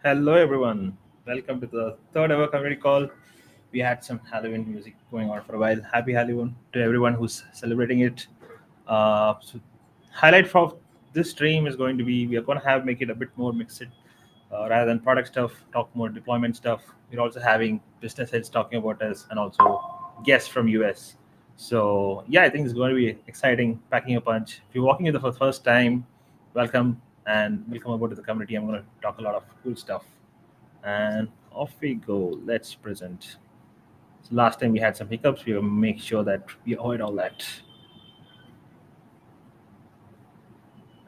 Hello, everyone. Welcome to the third ever community call. We had some Halloween music going on for a while. Happy Halloween to everyone who's celebrating it. Highlight for this stream is going to be we are going to have make it a bit more mixed rather than product stuff, talk more deployment stuff. We're also having business heads talking about us and also guests from US. So yeah, I think it's going to be exciting, packing a punch. If you're walking in for the first time, welcome and welcome aboard to the community. I'm going to talk a lot of cool stuff. And off we go. Let's present. So last time we had some hiccups. We will make sure that we avoid all that.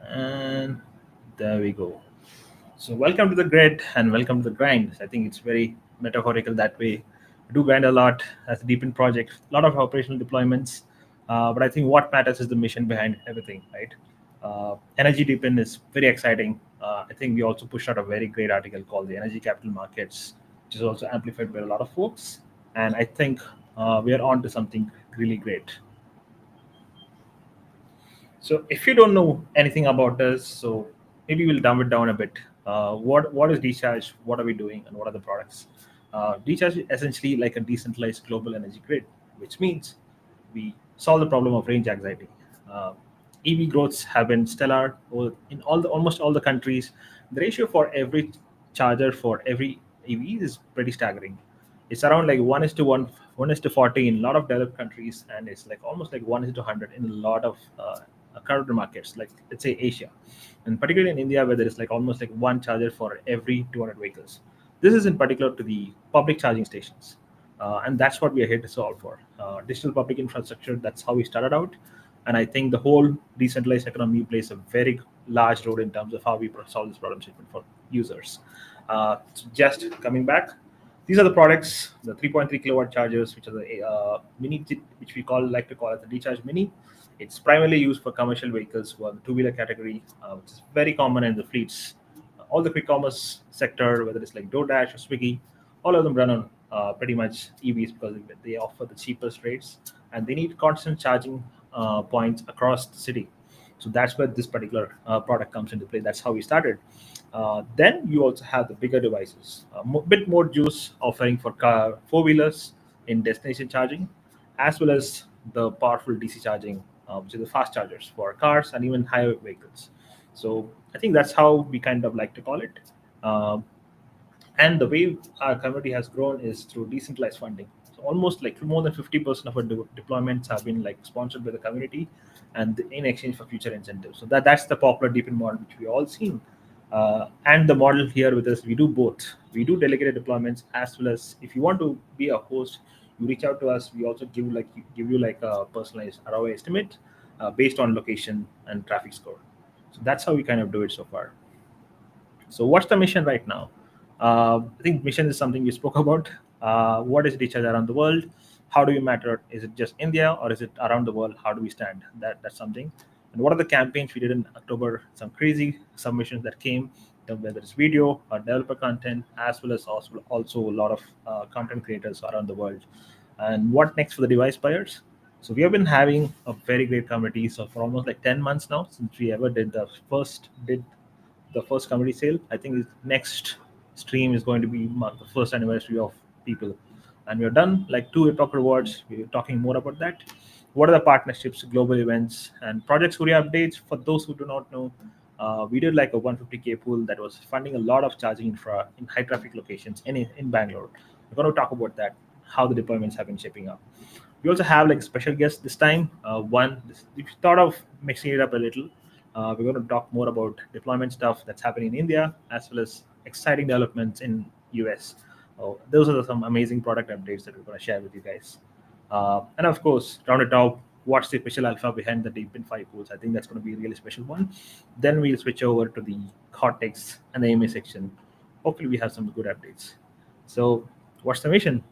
And there we go. So welcome to the grid and welcome to the grind. I think it's very metaphorical that way. We do grind a lot as a deepen project, a lot of operational deployments. But I think what matters is the mission behind everything, right? Energy deepen is very exciting. I think we also pushed out a very great article called the Energy Capital Markets, which is also amplified by a lot of folks. And I think we are on to something really great. So if you don't know anything about us, so maybe we'll dumb it down a bit. What is DeCharge? What are we doing? And what are the products? DeCharge is essentially like a decentralized global energy grid, which means we solve the problem of range anxiety. Uh, EV growths have been stellar in almost all the countries. The ratio for every charger for every EV is pretty staggering. It's around like 1:40 in a lot of developed countries, and it's like almost like 1:100 in a lot of crowded markets, like let's say Asia, and particularly in India, where there is like almost like one charger for every 200 vehicles. This is in particular to the public charging stations, and that's what we are here to solve for. Digital public infrastructure. That's how we started out, and I think the whole decentralized economy plays a very large role in terms of how we solve this problem statement for users. Just coming back, these are the products, the 3.3 kilowatt chargers, which are the mini, which we like to call it the DeCharge Mini. It's primarily used for commercial vehicles who are the two-wheeler category, which is very common in the fleets. All the quick commerce sector, whether it's like DoorDash or Swiggy, all of them run on pretty much EVs because they offer the cheapest rates and they need constant charging points across the city. So that's where this particular product comes into play. That's how we started. Then you also have the bigger devices, a bit more juice offering for car four-wheelers in destination charging, as well as the powerful DC charging, which is the fast chargers for cars and even higher vehicles. So I think that's how we kind of like to call it. Um and the way our community has grown is through decentralized funding. So almost like more than 50% of our deployments have been like sponsored by the community, and in exchange for future incentives. So that's the popular deepen model which we all seen. And the model here with us, we do both. We do delegated deployments as well as if you want to be a host, you reach out to us. We also give you like a personalized ROI estimate based on location and traffic score. So that's how we kind of do it so far. So what's the mission right now? I think mission is something we spoke about. What is each other around the world? How do we matter? Is it just India or is it around the world? How do we stand? That's something. And what are the campaigns we did in October? Some crazy submissions that came, whether it's video or developer content, as well as also a lot of content creators around the world. And what next for the device buyers? So we have been having a very great community. So for almost like 10 months now since we ever did the first comedy sale. I think next stream is going to be mark the first anniversary of people, and we're done like two Epoch rewards. We're talking more about that. What are the partnerships, global events, and project Surya updates? For those who do not know, we did like a 150K pool that was funding a lot of charging infra in high traffic locations in Bangalore. We're going to talk about that, how the deployments have been shaping up. We also have like special guests this time. We thought of mixing it up a little. We're going to talk more about deployment stuff that's happening in India as well as exciting developments in US. Those are some amazing product updates that we're going to share with you guys. And of course, round it out, what's the special alpha behind the DePINFi pools? I think that's going to be a really special one. Then we'll switch over to the hot takes and the AMA section. Hopefully, we have some good updates. So, what's the mission?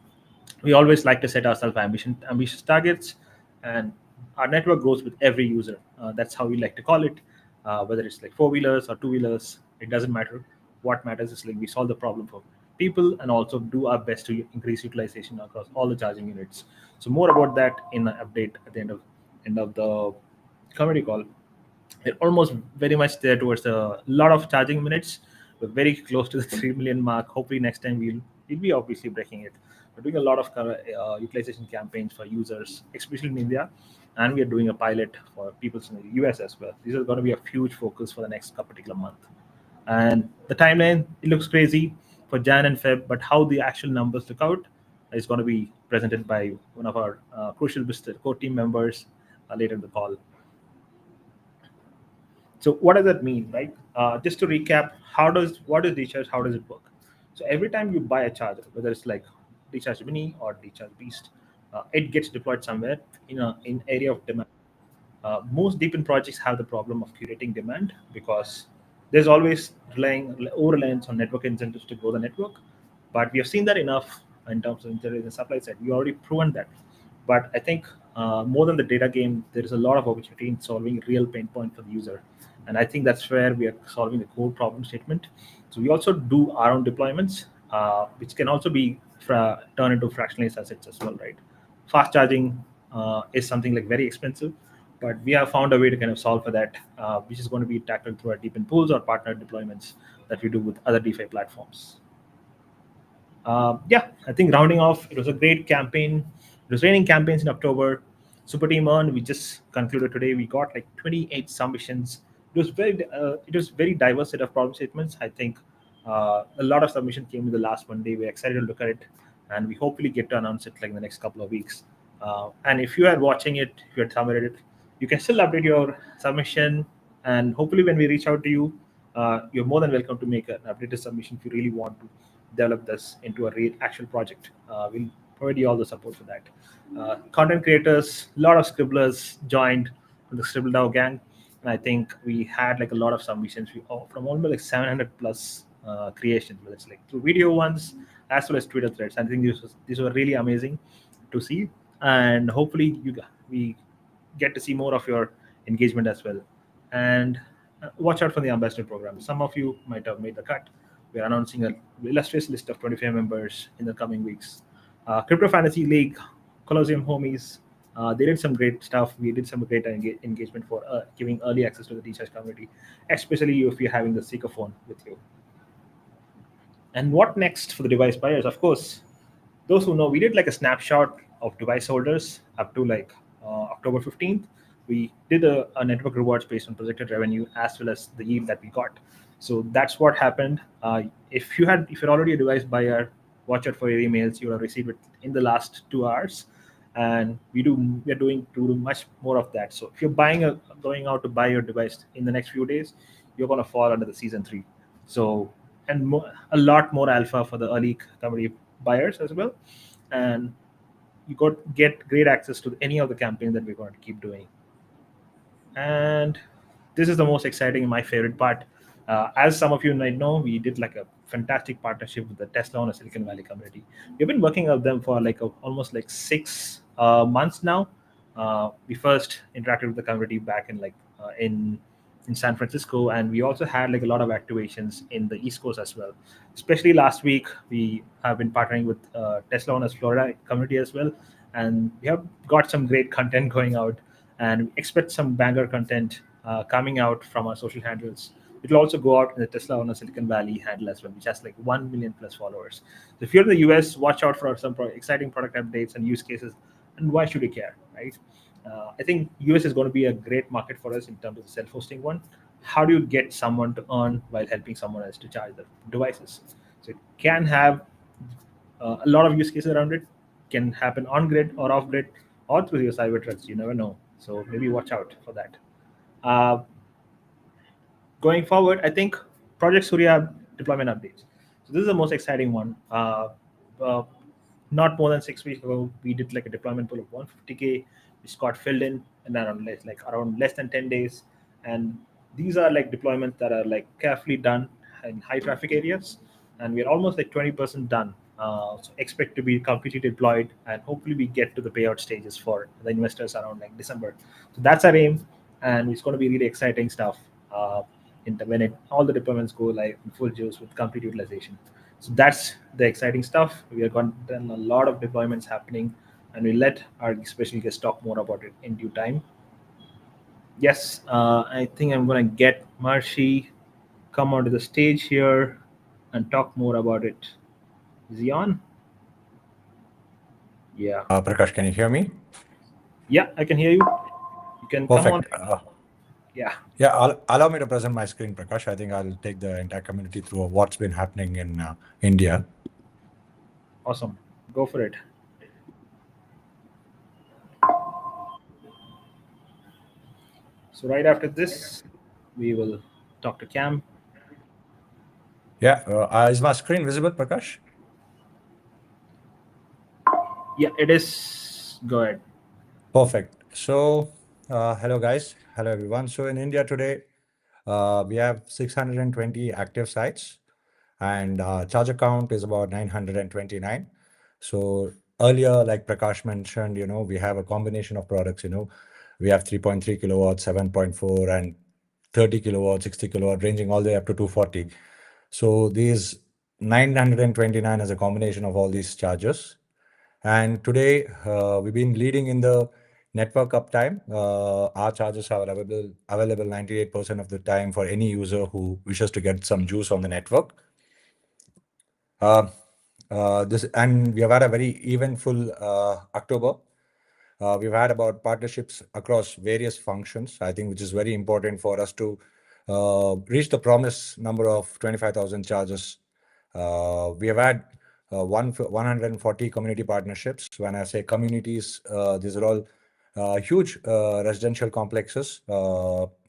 We always like to set ourselves ambitious targets, and our network grows with every user. That's how we like to call it. Whether it's like four-wheelers or two-wheelers, it doesn't matter. What matters is like we solve the problem for people and also do our best to increase utilization across all the charging units. So more about that in an update at the end of the community call. We're almost very much there towards a lot of charging minutes. We're very close to the 3 million mark. Hopefully next time we'll be obviously breaking it. We're doing a lot of utilization campaigns for users, especially in India, and we are doing a pilot for people in the US as well. These are going to be a huge focus for the next particular month. And the timeline, it looks crazy for Jan and Feb, but how the actual numbers look out is going to be presented by one of our crucial business core team members later in the call. So what does that mean, right? Just to recap, what is DeCharge? How does it work? So every time you buy a charger, whether it's like DeCharge Mini or DeCharge Beast, it gets deployed somewhere in area of demand. Most deep in projects have the problem of curating demand because there's always over reliance on network incentives to grow the network. But we have seen that enough in terms of in the supply side. We already proven that. But I think more than the data game, there is a lot of opportunity in solving real pain point for the user. And I think that's where we are solving the core problem statement. So we also do our own deployments, which can also be turned into fractionalized assets as well, right? Fast charging is something like very expensive, but we have found a way to kind of solve for that, which is going to be tackled through our deep in pools or partner deployments that we do with other DeFi platforms. Yeah, I think rounding off, it was a great campaign. It was raining campaigns in October. Super Team Earn, we just concluded today. We got like 28 submissions. It was very diverse set of problem statements. I think a lot of submission came in the last Monday. We're excited to look at it, and we hopefully get to announce it like in the next couple of weeks. And if you are watching it, if you had submitted it, you can still update your submission, and hopefully when we reach out to you, you're more than welcome to make an updated submission if you really want to develop this into a real actual project. We'll provide you all the support for that. Content creators, a lot of scribblers joined the ScribbleDAO gang, and I think we had like a lot of submissions from almost like 700 plus creations, whether it's like through video ones as well as Twitter threads. I think these were really amazing to see, and hopefully we get to see more of your engagement as well. And watch out for the ambassador program. Some of you might have made the cut. We're announcing an illustrious list of 25 members in the coming weeks. Crypto Fantasy League, Colosseum Homies, they did some great stuff. We did some great engagement for giving early access to the DeCharge community, especially if you're having the Seeker phone with you. And what next for the device buyers? Of course, those who know, we did like a snapshot of device holders up to like October 15th. We did a network rewards based on projected revenue as well as the yield that we got. So that's what happened. If you're already a device buyer, watch out for your emails. You will have received it in the last 2 hours, and we are doing to do much more of that. So if you're going out to buy your device in the next few days, you're going to fall under the season 3. So and a lot more alpha for the early community buyers as well, and you get great access to any of the campaigns that we're going to keep doing. And this is the most exciting, my favorite part. As some of you might know, we did like a fantastic partnership with the Tesla on a Silicon Valley community. We've been working with them for like almost like 6 months now. We first interacted with the community back in in San Francisco, and we also had like a lot of activations in the East Coast as well. Especially last week, we have been partnering with Tesla on a Florida community as well, and we have got some great content going out, and we expect some banger content coming out from our social handles. It will also go out in the Tesla on a Silicon Valley handle as well, which has like 1 million plus followers. So if you're in the US, watch out for some exciting product updates and use cases. And why should you care, right? I think US is going to be a great market for us in terms of the self-hosting one. How do you get someone to earn while helping someone else to charge their devices? So it can have a lot of use cases around it. Can happen on grid or off grid or through your cyber trucks. You never know. So maybe watch out for that. Going forward, I think Project Surya deployment updates. So this is the most exciting one. Not more than 6 weeks ago, we did like a deployment pool of 150K, which got filled in around less than 10 days. And these are like deployments that are like carefully done in high traffic areas, and we're almost like 20% done. So expect to be completely deployed, and hopefully we get to the payout stages for the investors around like December. So that's our aim, and it's going to be really exciting stuff when all the deployments go live in full juice with complete utilization. So that's the exciting stuff. We have done a lot of deployments happening, and we'll let our special guest talk more about it in due time. Yes, I think I'm going to get Marshy come onto the stage here and talk more about it. Is he on? Yeah. Prakash, can you hear me? Yeah, I can hear you. You can come on. Perfect. Yeah. Yeah, allow me to present my screen, Prakash. I think I'll take the entire community through what's been happening in India. Awesome. Go for it. So right after this, we will talk to Cam. Yeah, is my screen visible, Prakash? Yeah, it is. Go ahead. Perfect. So, hello guys. Hello everyone. So in India today, we have 620 active sites and charger count is about 929. So earlier, like Prakash mentioned, we have a combination of products, we have 3.3 kilowatts, 7.4 and 30 kilowatt, 60 kilowatt, ranging all the way up to 240. So these 929 is a combination of all these chargers. And today, we've been leading in the network uptime. Our chargers are available 98% of the time for any user who wishes to get some juice on the network. We have had a very eventful October. We've had about partnerships across various functions, I think, which is very important for us to reach the promised number of 25,000 chargers. We have had 140 community partnerships. When I say communities, these are all huge residential complexes,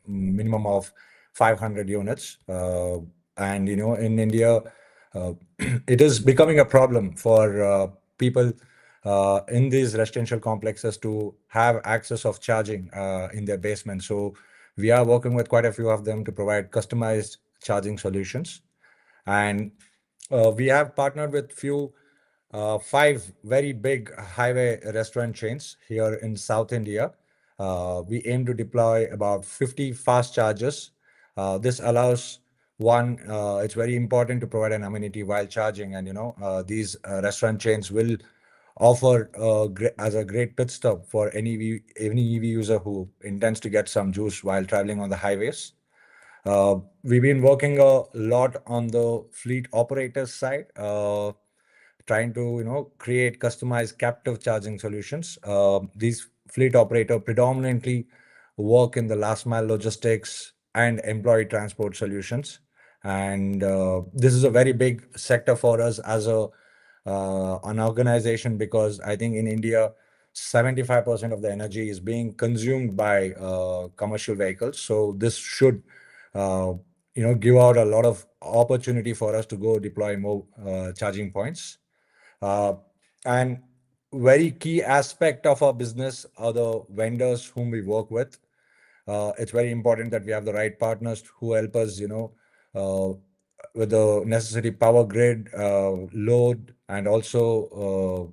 minimum of 500 units. And, in India, it is becoming a problem for people in these residential complexes to have access of charging in their basement. So we are working with quite a few of them to provide customized charging solutions. And we have partnered with five very big highway restaurant chains here in South India. We aim to deploy about 50 fast chargers. This allows it's very important to provide an amenity while charging, and these restaurant chains will offer as a great pit stop for any EV user who intends to get some juice while traveling on the highways. We've been working a lot on the fleet operators side, trying to create customized captive charging solutions. These fleet operator predominantly work in the last mile logistics and employee transport solutions, and this is a very big sector for us as an organization, because I think in India 75% of the energy is being consumed by commercial vehicles. So this should give out a lot of opportunity for us to go deploy more charging points. Uh, and very key aspect of our business are the vendors whom we work with. It's very important that we have the right partners who help us, uh, with the necessary power grid, load, and also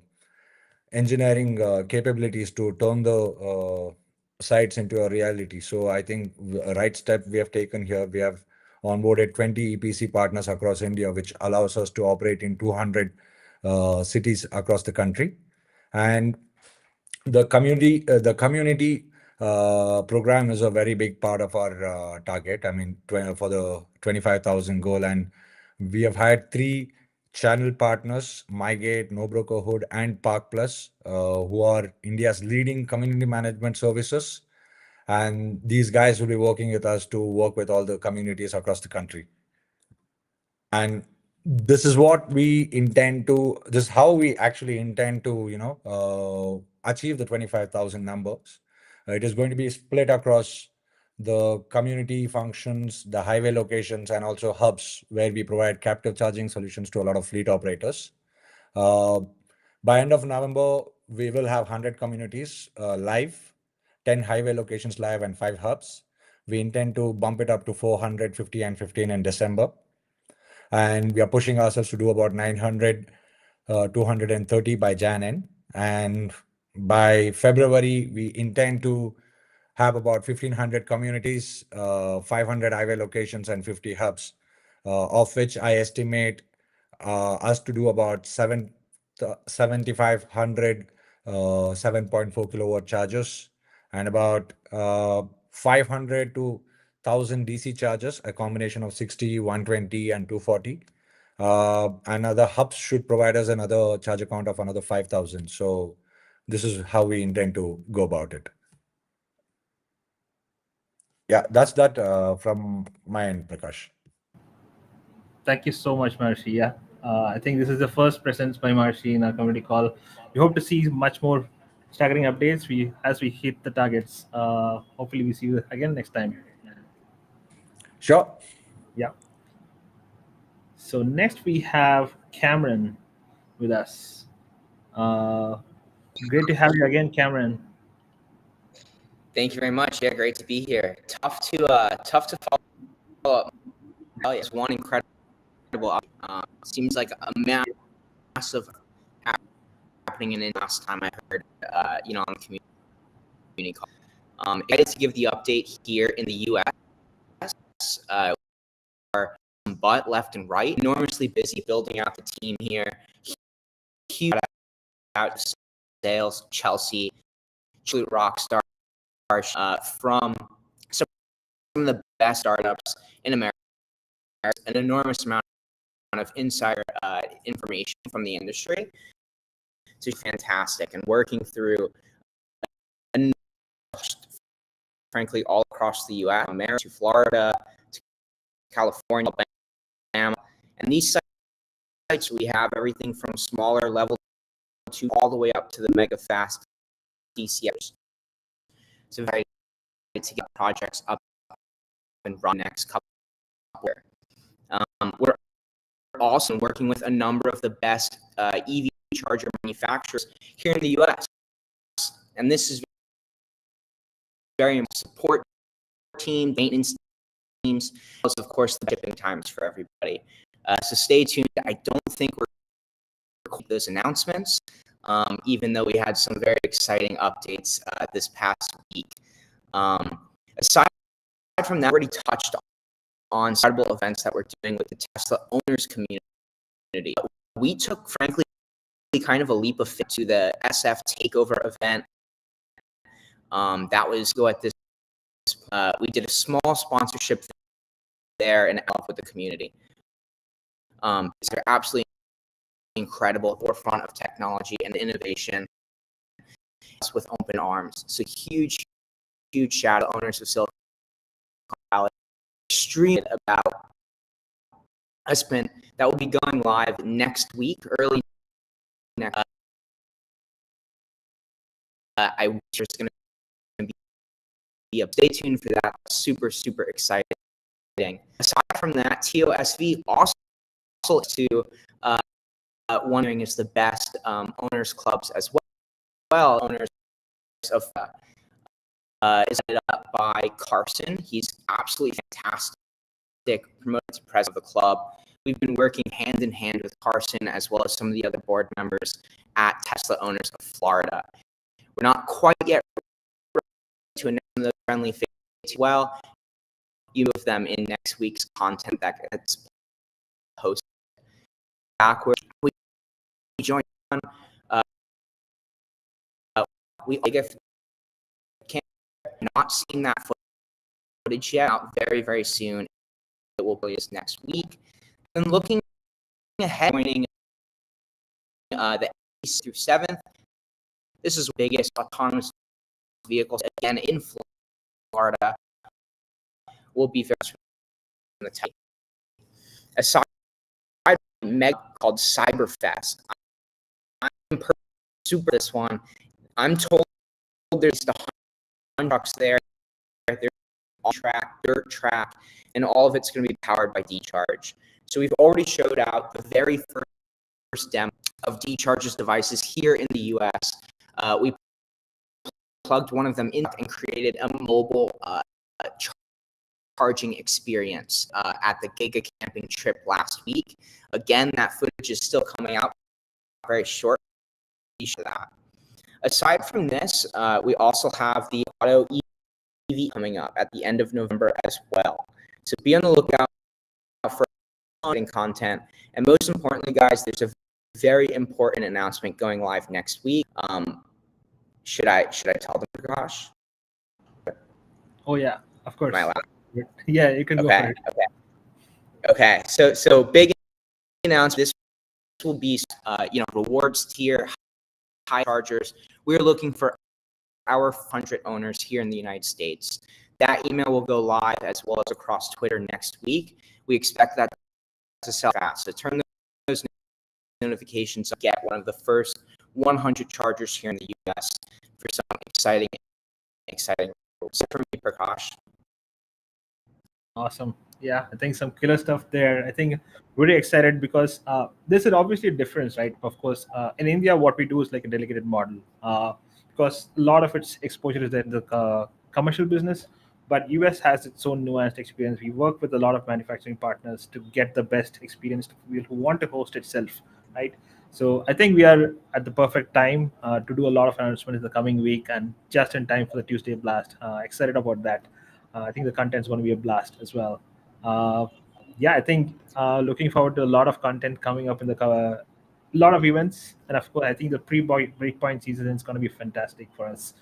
engineering capabilities to turn the sites into a reality. So I think a right step we have taken here. We have onboarded 20 EPC partners across India, which allows us to operate in 200 cities across the country. And the community program is a very big part of our target. I mean, for the 25,000 goal, and we have had three channel partners: MyGate, No Brokerhood, and Park Plus, who are India's leading community management services. And these guys will be working with us to work with all the communities across the country. And this is what we intend to, this is how we actually intend to, achieve the 25,000 numbers. It is going to be split across the community functions, the highway locations, and also hubs where we provide captive charging solutions to a lot of fleet operators. Uh, by end of November, we will have 100 communities live, 10 highway locations live, and 5 hubs. We intend to bump it up to 450 and 15 in December. And we are pushing ourselves to do about 900, 230 by Jan end. And by February, we intend to have about 1,500 communities, 500 highway locations, and 50 hubs, of which I estimate us to do about 7,500 7.4 kilowatt chargers, and about 500 to 1,000 DC chargers, a combination of 60, 120, and 240. And other hubs should provide us another charger count of another 5,000. So this is how we intend to go about it. Yeah, that's that from my end, Prakash. Thank you so much, Maharshi. Yeah, I think this is the first presence by Maharshi in our community call. We hope to see much more staggering updates as we hit the targets. Hopefully, we see you again next time. Sure. Yeah. So next we have Cameron with us. Uh, Great to have you again, Cameron. Thank you very much. Yeah, great to be here. Tough to follow up. Oh, yes, one incredible. Seems like a massive happening in last time I heard. On the community call. Excited to give the update here in the U.S. But left and right, enormously busy building out the team here. Huge out sales, Chelsea, absolute rock star, from some of the best startups in America. An enormous amount of insider information from the industry. So fantastic, and working through, frankly, all across the U.S., America, to Florida, to California, Alabama, and these sites we have everything from smaller level to all the way up to the mega fast DCs. So very excited to get projects up and run next couple of years. We're also working with a number of the best EV charger manufacturers here in the U.S. And this is very important. Support team, maintenance teams, plus of course the shipping times for everybody. So stay tuned. I don't think we're those announcements, even though we had some very exciting updates this past week. Aside from that, we already touched on incredible events that we're doing with the Tesla owners community. We took, frankly, kind of a leap of faith to the SF takeover event. That was go at this. We did a small sponsorship there and help with the community. They're absolutely incredible, forefront of technology and innovation with open arms. So huge shout out owners of Silicon Valley. Extremely about announcement that will be going live next week, early next. I'm just going to be up. Stay tuned for that. Super exciting. Aside from that, TOSV also to wondering is the best owners clubs as well. Owners of is headed up by Carson. He's absolutely fantastic. Promoted to president of the club. We've been working hand in hand with Carson as well as some of the other board members at Tesla Owners of Florida. We're not quite yet ready to announce the friendly face. Well, you of them in next week's content that gets posted. Backward, we join on. We can't not seen that footage yet. Out very soon. It will be next week. And looking ahead, joining the 8th through 7th. This is the biggest autonomous vehicles again in Florida. Will be very from the type. Aside from a mega called Cyberfest, I'm super this one. I'm told there's 100 trucks there. There's on track, dirt track, and all of it's going to be powered by DeCharge. So we've already showed out the very first demo of DeCharge's devices here in the US. We plugged one of them in and created a mobile charging experience at the Giga Camping trip last week. Again, that footage is still coming out very short for that. Aside from this, we also have the Auto EV coming up at the end of November as well. So be on the lookout for content. And most importantly, guys, there's a very important announcement going live next week. Should I tell them, Prakash? Oh yeah, of course. Am I allowed? it. Yeah, you can go for Okay. it. Okay. So big announcement. This will be rewards tier, high chargers. We're looking for our 100 owners here in the United States. That email will go live as well as across Twitter next week. We expect that to sell fast. So turn those notifications to get one of the first 100 chargers here in the US for some exciting. So for me, Prakash. Awesome. Yeah, I think some killer stuff there. I think really excited because this is obviously a difference, right? Of course, in India, what we do is like a delegated model because a lot of its exposure is in the commercial business. But US has its own nuanced experience. We work with a lot of manufacturing partners to get the best experience to people who want to host itself, right? So I think we are at the perfect time to do a lot of announcements in the coming week and just in time for the Tuesday blast. Excited about that. I think the content's going to be a blast as well. Uh, yeah, I think looking forward to a lot of content coming up in the lot of events, and of course, I think the breakpoint season is going to be fantastic for us.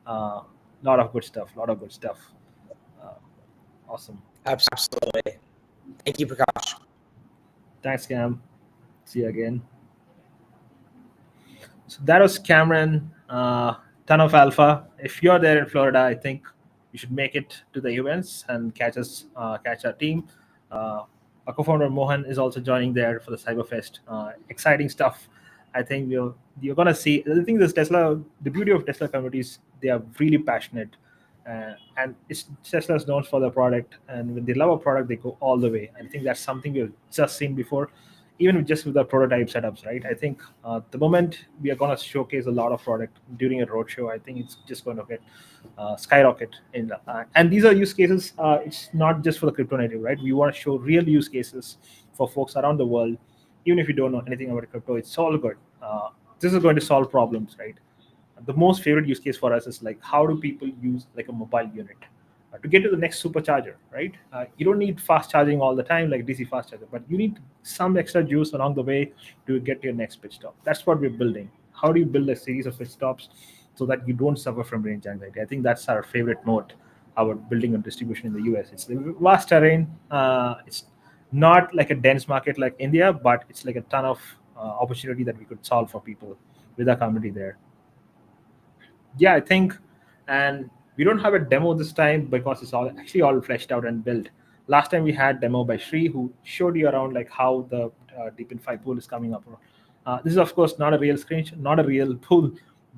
Lot of good stuff. Lot of good stuff. Uh, awesome. Absolutely. Thank you, Prakash. Thanks, Cam. See you again. So that was Cameron, ton of alpha. If you're there in Florida, I think you should make it to the events and catch our team. Our co-founder Mohan is also joining there for the Cyberfest. Exciting stuff. I think you're gonna see. I think this Tesla. The beauty of Tesla communities, they are really passionate, and Tesla's known for the product. And when they love a product, they go all the way. I think that's something we've just seen before, even just with the prototype setups, right? I think the moment we are going to showcase a lot of product during a roadshow, I think it's just going to get skyrocket. And these are use cases. It's not just for the crypto native, right? We want to show real use cases for folks around the world, even if you don't know anything about crypto. It's all good. This is going to solve problems, right? The most favorite use case for us is like how do people use like a mobile unit to get to the next supercharger, right? You don't need fast charging all the time like DC fast charger, but you need some extra juice along the way to get to your next pit stop. That's what we're building. How do you build a series of pit stops so that you don't suffer from range anxiety? I think that's our favorite note about building a distribution in the US. It's a vast terrain. It's not like a dense market like India, but it's like a ton of opportunity that we could solve for people with our community there. Yeah, I think, and we don't have a demo this time because it's all fleshed out and built. Last time we had demo by Shri, who showed you around like how the DePINFi pool is coming up. This is of course not a real screenshot, not a real pool,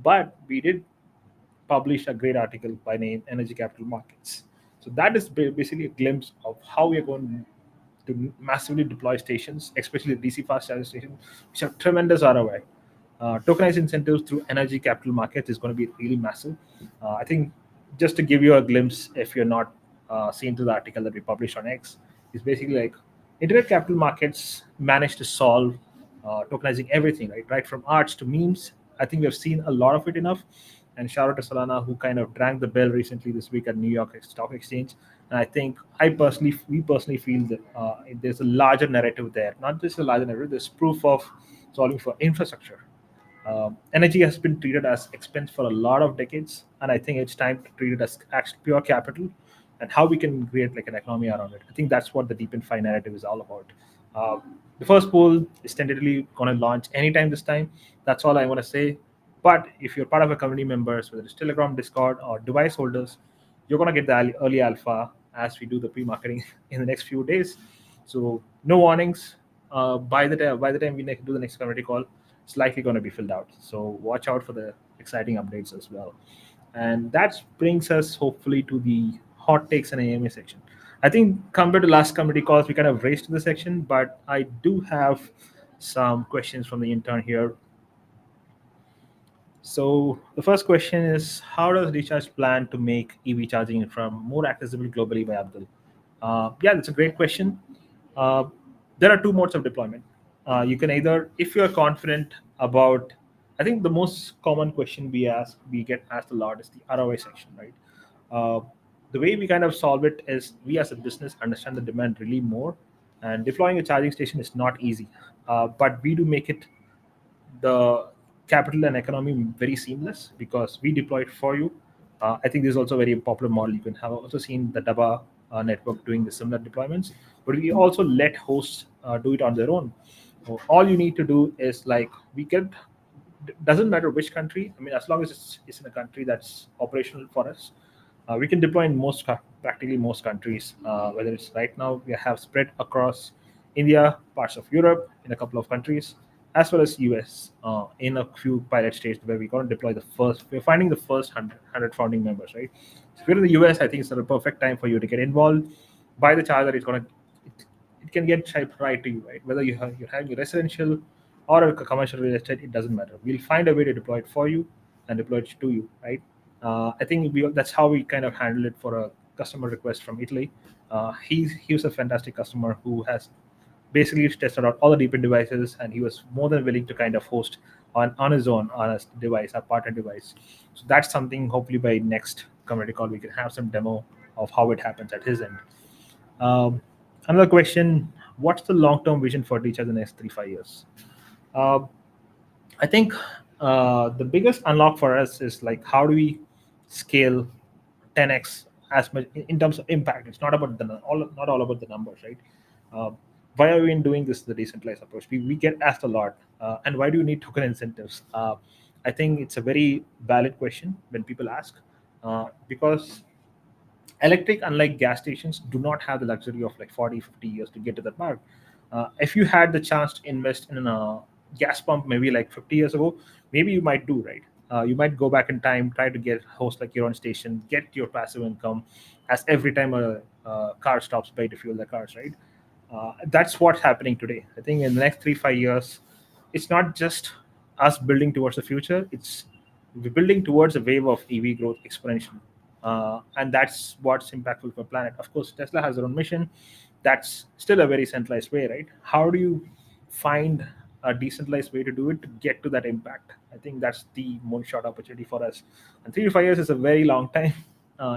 but we did publish a great article by name Energy Capital Markets. So that is basically a glimpse of how we are going to massively deploy stations, especially DC fast charging stations, which have tremendous ROI. Tokenized incentives through energy capital markets is going to be really massive. I think just to give you a glimpse, if you're not seen to the article that we published on X, is basically like internet capital markets manage to solve tokenizing everything, right? Right from arts to memes. I think we've seen a lot of it enough. And shout out to Solana, who kind of drank the bell recently this week at New York Stock Exchange. And I think we personally feel that there's a larger narrative there, not just a larger narrative. There's proof of solving for infrastructure. Energy has been treated as expense for a lot of decades, and I think it's time to treat it as pure capital, and how we can create like an economy around it. I think that's what the DePINFi narrative is all about. The first pool is tentatively going to launch anytime this time. That's all I want to say. But if you're part of a community members, whether it's Telegram, Discord, or device holders, you're going to get the early alpha as we do the pre-marketing in the next few days. So no warnings. By the time we do the next community call, it's likely going to be filled out. So watch out for the exciting updates as well. And that brings us hopefully to the hot takes and AMA section. I think compared to last community calls, we kind of raced the section, but I do have some questions from the intern here. So the first question is, how does DeCharge plan to make EV charging infra more accessible globally by Abdul? Yeah, that's a great question. Uh, there are two modes of deployment. You can either, if you are confident about, I think the most common question we get asked a lot is the ROI section, right? Uh, the way we kind of solve it is we as a business understand the demand really more, and deploying a charging station is not easy, but we do make it the capital and economy very seamless because we deploy it for you. I think this is also a very popular model. You can have also seen the Daba network doing the similar deployments, but we also let hosts do it on their own. So all you need to do is like we get, doesn't matter which country. I mean, as long as it's in a country that's operational for us, we can deploy in practically most countries. Whether it's right now we have spread across India, parts of Europe, in a couple of countries, as well as US in a few pilot states where we're going to deploy the first. We're finding the first 100 founding members, right? So if you're in the US, I think it's a perfect time for you to get involved. Buy the charger. It can get shipped right to you, right? Whether you're having a residential or a commercial real estate, it doesn't matter. We'll find a way to deploy it for you and deploy it to you, right? I think that's how we kind of handle it for a customer request from Italy. He was a fantastic customer who has basically tested out all the DePIN devices, and he was more than willing to kind of host on his own on a device, a partner device. So that's something. Hopefully by next community call, we can have some demo of how it happens at his end. Um, Another question: what's the long-term vision for DeCharge in the next 3-5 years? Uh, I think the biggest unlock for us is like how do we scale 10x as much in terms of impact. It's not about not all about the numbers, right? Uh, why are we doing this the decentralized approach? We get asked a lot, and why do you need token incentives? I think it's a very valid question when people ask, because electric, unlike gas stations, do not have the luxury of like 40, 50 years to get to that mark. If you had the chance to invest in a gas pump maybe like 50 years ago, maybe you might do, right? You might go back in time, try to get host like your own station, get your passive income as every time a car stops by to fuel the cars, right? That's what's happening today. I think in the next 3-5 years, it's not just us building towards the future. It's we're building towards a wave of EV growth exponential, and that's what's impactful for planet. Of course, Tesla has their own mission. That's still a very centralized way, right? How do you find a decentralized way to do it to get to that impact? I think that's the moonshot opportunity for us. And 3 to 5 years is a very long time,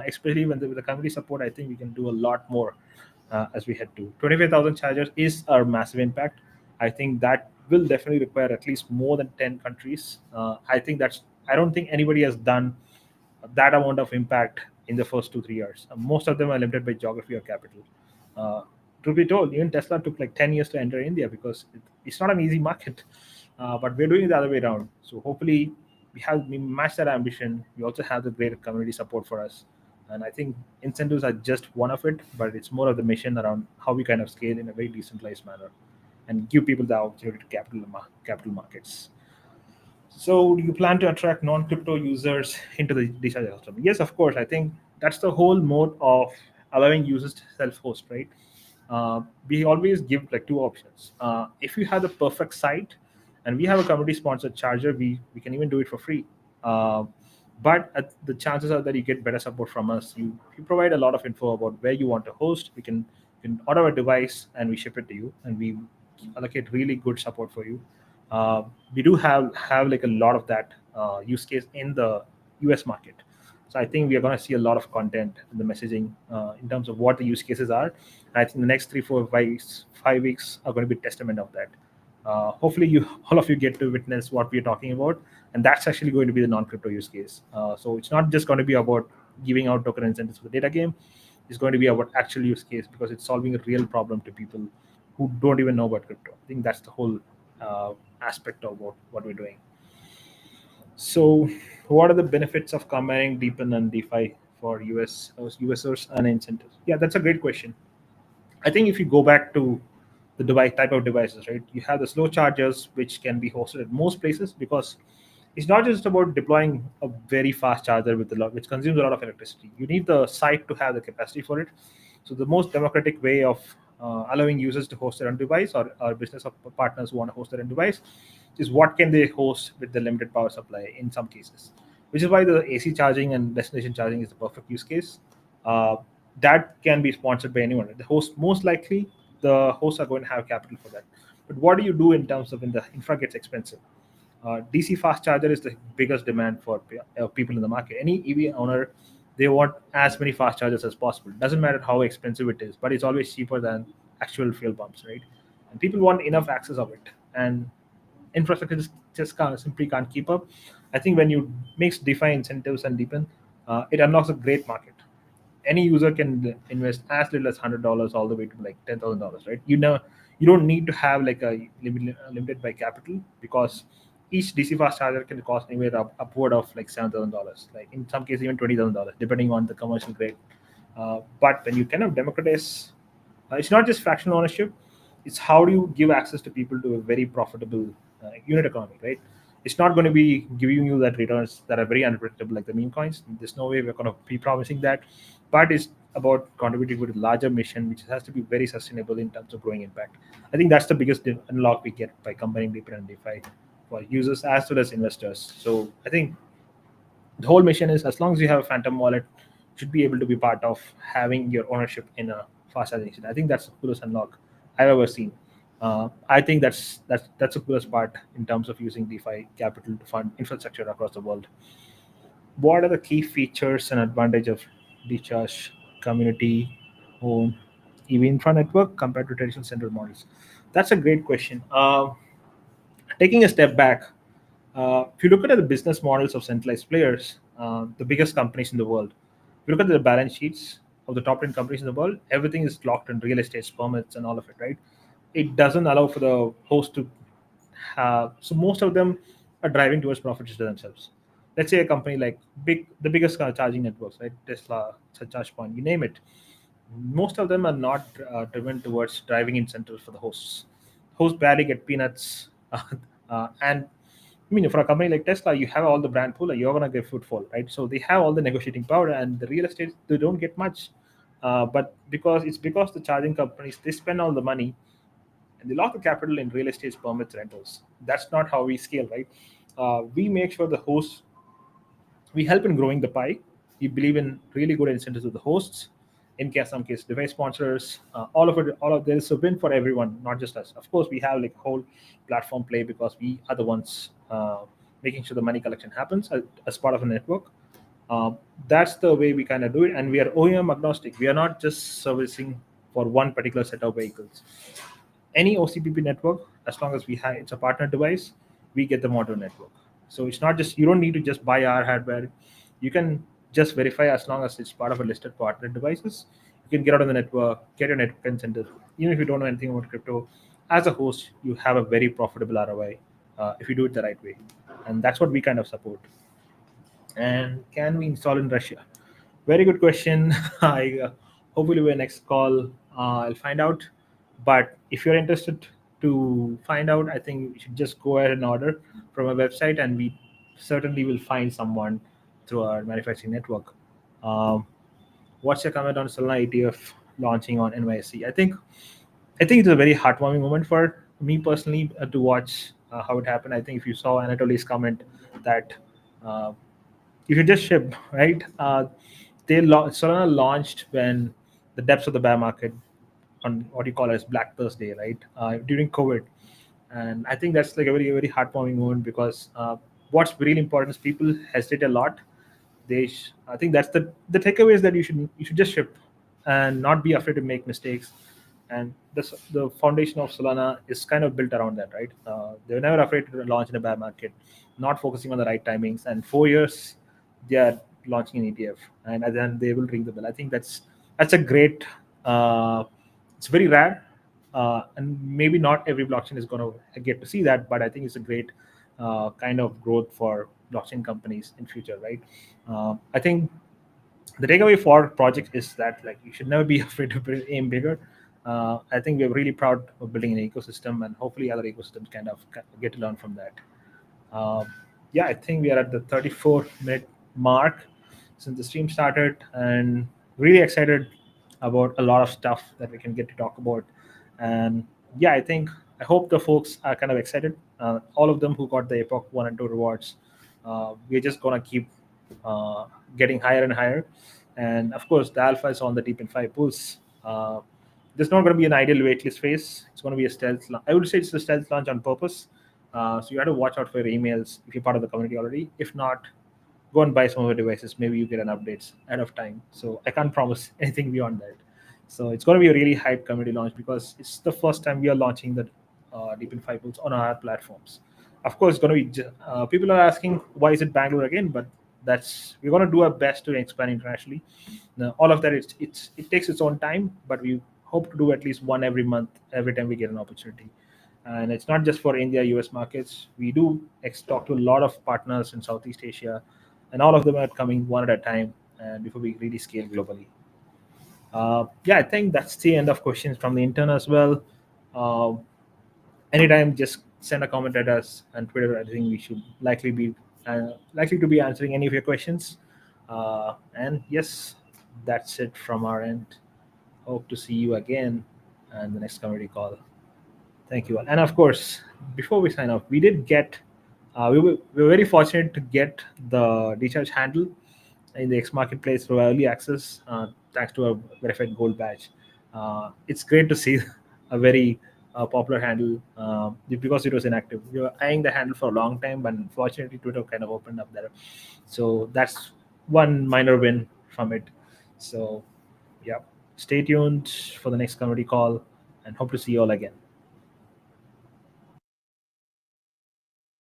especially with the community support. I think we can do a lot more as we head to 25,000 chargers is our massive impact. I think that will definitely require at least more than 10 countries. I don't think anybody has done that amount of impact in the first 2-3 years. Most of them are limited by geography or capital. Uh, to be told, even Tesla took like 10 years to enter India because it's not an easy market. But we're doing it the other way around. So hopefully we match that ambition. We also have the greater community support for us. And I think incentives are just one of it, but it's more of the mission around how we kind of scale in a very decentralized manner and give people the opportunity to capital markets. So, do you plan to attract non-crypto users into the DeCharge system? Yes, of course. I think that's the whole mode of allowing users to self-host, right? We always give like two options. If you have the perfect site, and we have a community-sponsored charger, we can even do it for free. Uh, but the chances are that you get better support from us. You provide a lot of info about where you want to host. We can order a device and we ship it to you, and we allocate really good support for you. We do have like a lot of that use case in the US market. So I think we are going to see a lot of content in the messaging in terms of what the use cases are. And I think the next 3, 4, 5 weeks, 5 weeks are going to be testament of that. Hopefully, you all of you get to witness what we are talking about, and that's actually going to be the non-crypto use case. So it's not just going to be about giving out token incentives for the data game. It's going to be about actual use case because it's solving a real problem to people who don't even know about crypto. I think that's the whole aspect of what we're doing. So, what are the benefits of combining DePIN and DeFi for users and incentives? Yeah, that's a great question. I think if you go back to the device type of devices, right, you have the slow chargers which can be hosted at most places because it's not just about deploying a very fast charger with a lot, which consumes a lot of electricity. You need the site to have the capacity for it. So the most democratic way of allowing users to host their own device or business partners who want to host their own device is what can they host with the limited power supply in some cases, which is why the AC charging and destination charging is the perfect use case. Uh, that can be sponsored by anyone. The host, most likely, the hosts are going to have capital for that. But what do you do in terms of when the infra gets expensive? DC fast charger is the biggest demand for people in the market. Any EV owner, they want as many fast chargers as possible. Doesn't matter how expensive it is, but it's always cheaper than actual fuel pumps, right? And people want enough access of it, and infrastructure just simply can't keep up. I think when you mix DeFi incentives and deepen, it unlocks a great market. any user can invest as little as $100 all the way to like $10,000, right? You don't need to have like a limited by capital, because each DC fast charger can cost anywhere upward of like $7,000, like in some cases even $20,000, depending on the commercial grade. But when you kind of democratize, it's not just fractional ownership, it's how do you give access to people to a very profitable unit economy, right? It's not going to be giving you that returns that are very unpredictable like the meme coins. There's no way we're going to be promising that, but it's about contributing to a larger mission, which has to be very sustainable in terms of growing impact. I think that's the biggest unlock we get by combining DePIN and DeFi for users as well as investors. So I think the whole mission is, as long as you have a phantom wallet, you should be able to be part of having your ownership in a fast charging. I think that's the coolest unlock I've ever seen. I think that's the coolest part in terms of using DeFi capital to fund infrastructure across the world. What are the key features and advantage of DeCharge community owned EV infra network compared to traditional central models? That's a great question. Taking a step back, if you look at the business models of centralized players, the biggest companies in the world, if you look at the balance sheets of the top 10 companies in the world, everything is locked in real estate permits and all of it, right? It doesn't allow for the host to have, so most of them are driving towards profits to themselves. Let's say a company like the biggest charging networks, right? Tesla, ChargePoint, you name it. Most of them are not driven towards driving incentives for the hosts. Hosts barely get peanuts, and I mean, for a company like Tesla, you have all the brand pull, you're gonna get footfall, right? So they have all the negotiating power, and the real estate they don't get much. But because the charging companies, they spend all the money and they lock the capital in real estate permits, rentals. That's not how we scale, right? We make sure the hosts, we help in growing the pie. We believe in really good incentives of the hosts. In case some case device sponsors, all of it, all of there is a win for everyone, not just us. Of course, we have like whole platform play because we are the ones making sure the money collection happens as part of a network. That's the way we kind of do it, and we are OEM agnostic. We are not just servicing for one particular set of vehicles. Any OCPP network, as long as we have it's a partner device, we get them onto a network. So it's not just, you don't need to just buy our hardware. You can just verify as long as it's part of a listed partner devices. You can get out on the network, get your network incentive. Even if you don't know anything about crypto, as a host, you have a very profitable ROI if you do it the right way, and that's what we kind of support. And can we install in Russia? Very good question. I hopefully our next call I'll find out. But if you're interested to find out, I think you should just go ahead and order from a website, and we certainly will find someone through our manufacturing network. Um, what's your comment on Solana ETF launching on NYSE? I think it's a very heartwarming moment for me personally to watch how it happened. I think if you saw Anatoly's comment that uh, you should just ship, right? Solana launched when the depths of the bear market on what you call as Black Thursday, right? During COVID, and I think that's like a very very heartwarming moment because what's really important is people hesitate a lot. I think that's the takeaway is that you should just ship and not be afraid to make mistakes. And the foundation of Solana is kind of built around that, right? They're never afraid to launch in a bear market, not focusing on the right timings. And 4 years, they are launching an ETF, and then they will ring the bell. I think that's a great. It's very rare, and maybe not every blockchain is going to get to see that. But I think it's a great kind of growth for blockchain companies in future, right? I think the takeaway for project is that like you should never be afraid to aim bigger. I think we're really proud of building an ecosystem, and hopefully other ecosystems kind of get to learn from that. Um, yeah, I think we are at the 34-minute mark since the stream started, and really excited about a lot of stuff that we can get to talk about. And yeah, I hope the folks are kind of excited. All of them who got the Epoch 1 and 2 rewards, we're just gonna keep getting higher and higher. And of course, the alpha is on the DePINFi pools. There's not going to be an ideal waitlist phase. It's going to be a stealth. I would say it's a stealth launch on purpose. So you have to watch out for your emails if you're part of the community already. If not, go and buy some of your devices. Maybe you get an updates ahead of time. So I can't promise anything beyond that. So it's going to be a really hype community launch because it's the first time we are launching the DePINFi pools on our platforms. Of course, it's going to be. People are asking why is it Bangalore again, but we're going to do our best to expand internationally. Now, all of that, it takes its own time, but we hope to do at least one every month, every time we get an opportunity. And it's not just for India, US markets. We do talk to a lot of partners in Southeast Asia, and all of them are coming one at a time, and before we really scale globally. Yeah, I think that's the end of questions from the intern as well. Uh, Anytime, just send a comment at us on Twitter. I think we should likely to be answering any of your questions. And yes, that's it from our end. Hope to see you again on the next community call. Thank you all. And of course, before we sign off, we did get we were very fortunate to get the DeCharge handle in the X Marketplace through early access, thanks to a verified gold badge. It's great to see a very popular handle because it was inactive. We were eyeing the handle for a long time, but unfortunately, Twitter kind of opened up there. So that's one minor win from it. So, yeah, stay tuned for the next community call and hope to see you all again.